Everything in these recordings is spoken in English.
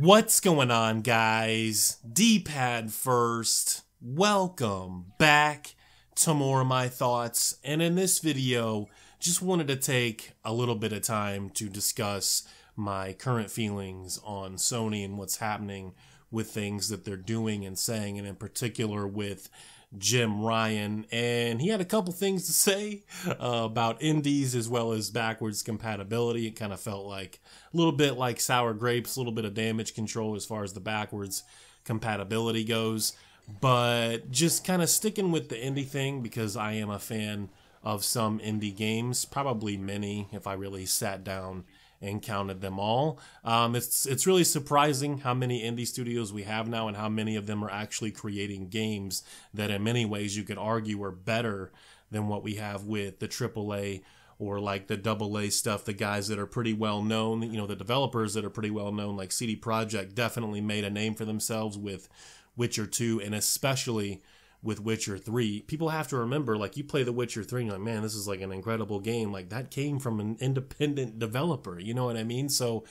What's going on, guys? D-pad first. Welcome back to more of my thoughts. And in this video, just wanted to take a little bit of time to discuss my current feelings on Sony and what's happening with things that they're doing and saying, and in particular with Jim Ryan. And he had a couple things to say about indies as well as backwards compatibility. It kind of felt like a little bit like sour grapes, a little bit of damage control as far as the backwards compatibility goes. But just kind of sticking with the indie thing, because I am a fan of some indie games, probably many if I really sat down and counted them all. It's really surprising how many indie studios we have now and how many of them are actually creating games that in many ways you could argue are better than what we have with the AAA or like the AA stuff. The guys that are pretty well known, you know, the developers that are pretty well known, like CD Projekt, definitely made a name for themselves with Witcher 2 and especially with Witcher 3. People have to remember, like, you play The Witcher 3 and you're like, man, this is like an incredible game. Like, that came from an independent developer, you know what I mean? So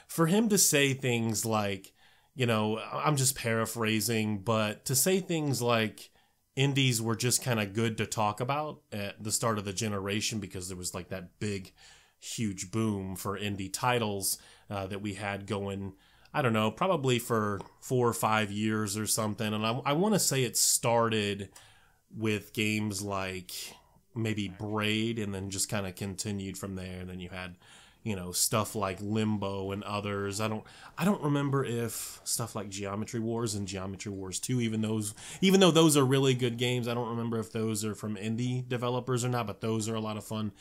for him to say things like, you know, I'm just paraphrasing, but to say things like indies were just kind of good to talk about at the start of the generation because there was like that big, huge boom for indie titles that we had going, I don't know, probably for 4 or 5 years or something. And I want to say it started with games like maybe Braid and then just kind of continued from there. And then you had, you know, stuff like Limbo and others. I don't remember if stuff like Geometry Wars and Geometry Wars 2, even though those are really good games, I don't remember if those are from indie developers or not, but those are a lot of fun.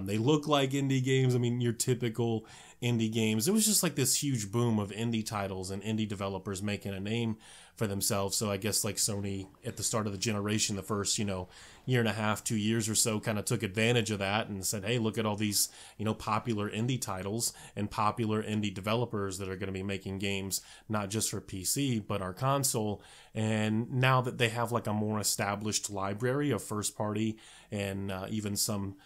They look like indie games. I mean, your typical indie games. It was just like this huge boom of indie titles and indie developers making a name for themselves. So I guess like Sony at the start of the generation, the first, you know, year and a half, 2 years or so, kind of took advantage of that and said, hey, look at all these, you know, popular indie titles and popular indie developers that are going to be making games, not just for PC, but our console. And now that they have like a more established library of first party and even some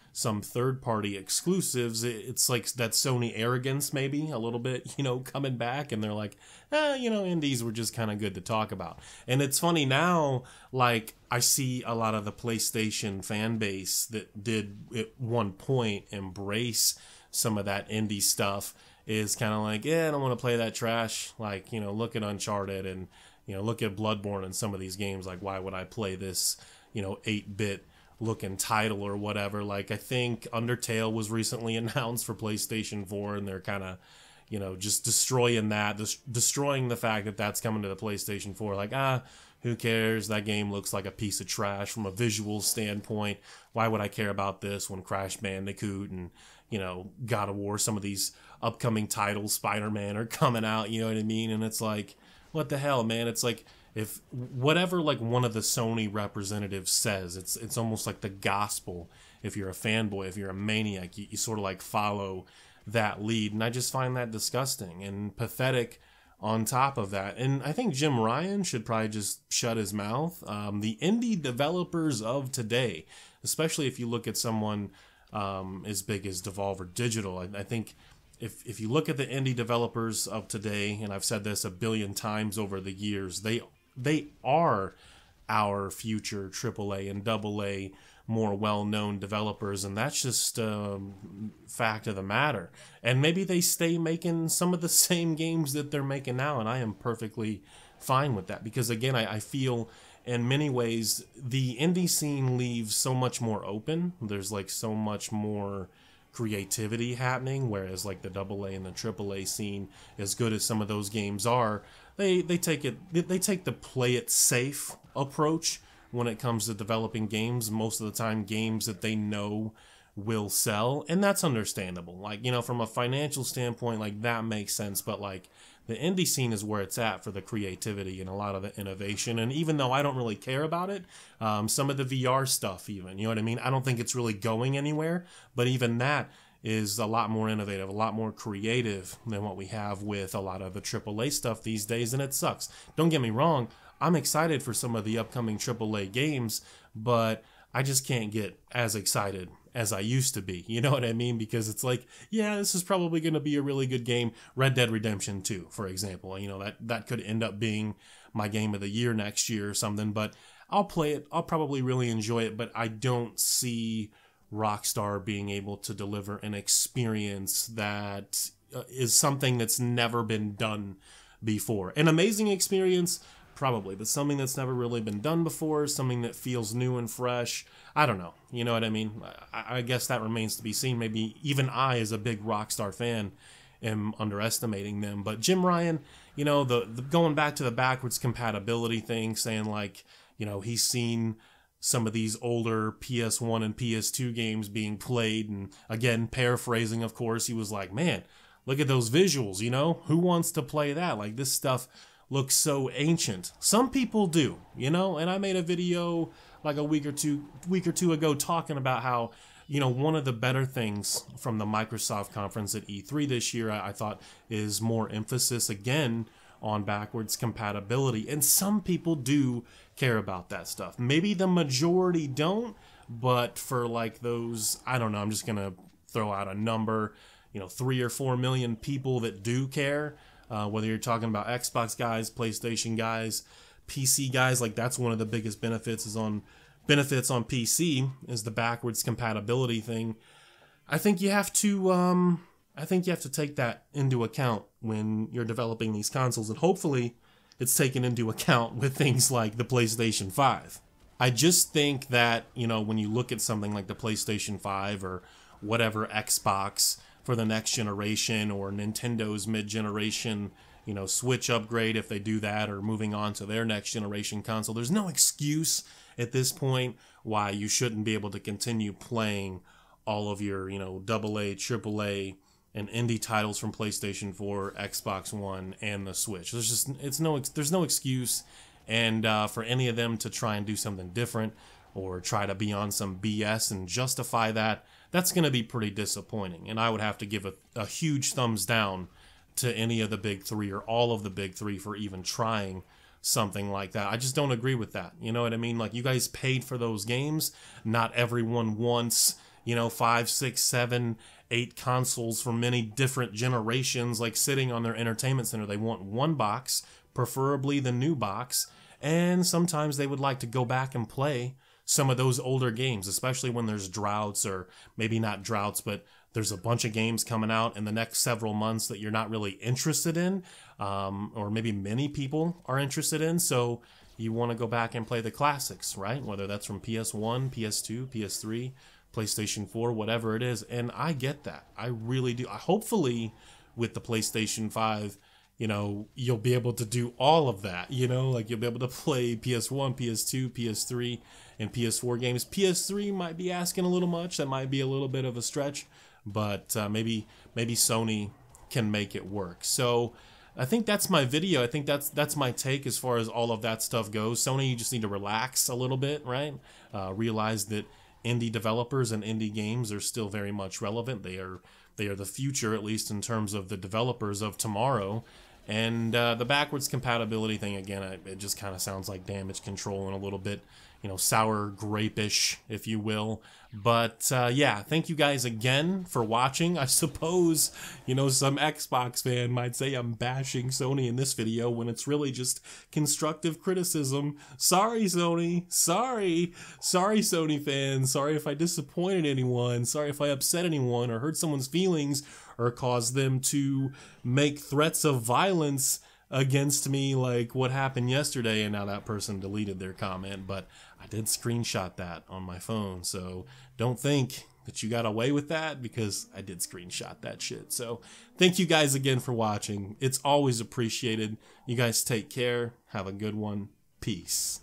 third party exclusives, it's like that Sony arrogance maybe a little bit, you know, coming back, and they're like, you know, indies were just kind of good to talk about. And it's funny now, like, I see a lot of the PlayStation fan base that did at one point embrace some of that indie stuff is kind of like, yeah, I don't want to play that trash. Like, you know, look at Uncharted and, you know, look at Bloodborne and some of these games. Like, why would I play this, you know, 8-bit looking title or whatever? Like, I think Undertale was recently announced for PlayStation 4 and they're kind of, you know, just destroying that, destroying the fact that that's coming to the PlayStation 4. Like, who cares? That game looks like a piece of trash from a visual standpoint. Why would I care about this when Crash Bandicoot and, you know, God of War, some of these upcoming titles, Spider-Man, are coming out, you know what I mean? And it's like, what the hell, man? It's like, if whatever like one of the Sony representatives says, it's almost like the gospel. If you're a fanboy, if you're a maniac, you sort of like follow that lead. And I just find that disgusting and pathetic on top of that. And I think Jim Ryan should probably just shut his mouth. The indie developers of today, especially if you look at someone as big as Devolver Digital, I think if you look at the indie developers of today, and I've said this a billion times over the years, they are our future AAA and AA more well-known developers, and that's just fact of the matter. And maybe they stay making some of the same games that they're making now, and I am perfectly fine with that, because again, I feel in many ways the indie scene leaves so much more open. There's like so much more creativity happening, whereas like the AA and the AAA scene, as good as some of those games are, they take the play it safe approach when it comes to developing games. Most of the time games that they know will sell, and that's understandable. Like, you know, from a financial standpoint, like that makes sense, but like the indie scene is where it's at for the creativity and a lot of the innovation. And even though I don't really care about it, some of the VR stuff even, you know what I mean? I don't think it's really going anywhere, but even that is a lot more innovative, a lot more creative than what we have with a lot of the AAA stuff these days, and it sucks. Don't get me wrong, I'm excited for some of the upcoming AAA games, but I just can't get as excited as I used to be. You know what I mean? Because it's like, yeah, this is probably going to be a really good game. Red Dead Redemption 2, for example. You know, that could end up being my game of the year next year or something. But I'll play it. I'll probably really enjoy it. But I don't see Rockstar being able to deliver an experience that is something that's never been done before. An amazing experience, probably, but something that's never really been done before, something that feels new and fresh. I don't know. You know what I mean? I guess that remains to be seen. Maybe even I, as a big Rockstar fan, am underestimating them. But Jim Ryan, you know, the going back to the backwards compatibility thing, saying like, you know, he's seen some of these older PS1 and PS2 games being played, and again, paraphrasing, of course, he was like, man, look at those visuals, you know? Who wants to play that? Like, this stuff looks so ancient. Some people do, you know? And I made a video like a week or two ago talking about how, you know, one of the better things from the Microsoft conference at E3 this year, I thought, is more emphasis again on backwards compatibility. And some people do care about that stuff. Maybe the majority don't, but for like those, I don't know, I'm just gonna throw out a number, you know, 3 or 4 million people that do care, whether you're talking about Xbox guys, PlayStation guys, PC guys, like that's one of the biggest benefits on PC is the backwards compatibility thing. I think you have to take that into account when you're developing these consoles, and hopefully it's taken into account with things like the PlayStation 5. I just think that, you know, when you look at something like the PlayStation 5 or whatever Xbox for the next generation, or Nintendo's mid-generation, you know, Switch upgrade if they do that, or moving on to their next generation console, there's no excuse at this point why you shouldn't be able to continue playing all of your, you know, AA, AAA, and indie titles from PlayStation 4, Xbox One, and the Switch. There's no excuse, and for any of them to try and do something different or try to be on some BS and justify that, that's going to be pretty disappointing. And I would have to give a huge thumbs down to any of the big three or all of the big three for even trying something like that. I just don't agree with that. You know what I mean? Like, you guys paid for those games. Not everyone wants, you know, 5, 6, 7, 8 consoles from many different generations, like sitting on their entertainment center. They want one box, preferably the new box, and sometimes they would like to go back and play some of those older games, especially when there's droughts, or maybe not droughts, but there's a bunch of games coming out in the next several months that you're not really interested in, or maybe many people are interested in, so you want to go back and play the classics, right? Whether that's from PS1, PS2, PS3, PlayStation 4, whatever it is. And I get that. I really do. Hopefully with the PlayStation 5, you know, you'll be able to do all of that, you know, like you'll be able to play PS1, PS2, PS3, and PS4 games. PS3 might be asking a little much. That might be a little bit of a stretch, but maybe Sony can make it work. So I think that's my video. I think that's my take as far as all of that stuff goes. Sony, you just need to relax a little bit, right? Realize that indie developers and indie games are still very much relevant. They are the future, at least in terms of the developers of tomorrow. And the backwards compatibility thing, again, it just kind of sounds like damage control and a little bit, you know, sour grape-ish, if you will. But yeah, thank you guys again for watching. I suppose, you know, some Xbox fan might say I'm bashing Sony in this video when it's really just constructive criticism. Sorry, Sony. Sorry, Sony fans. Sorry if I disappointed anyone. Sorry if I upset anyone or hurt someone's feelings or caused them to make threats of violence against me, like what happened yesterday, and now that person deleted their comment, but I did screenshot that on my phone, so don't think that you got away with that, because I did screenshot that shit. So thank you guys again for watching. It's always appreciated. You guys take care. Have a good one. Peace.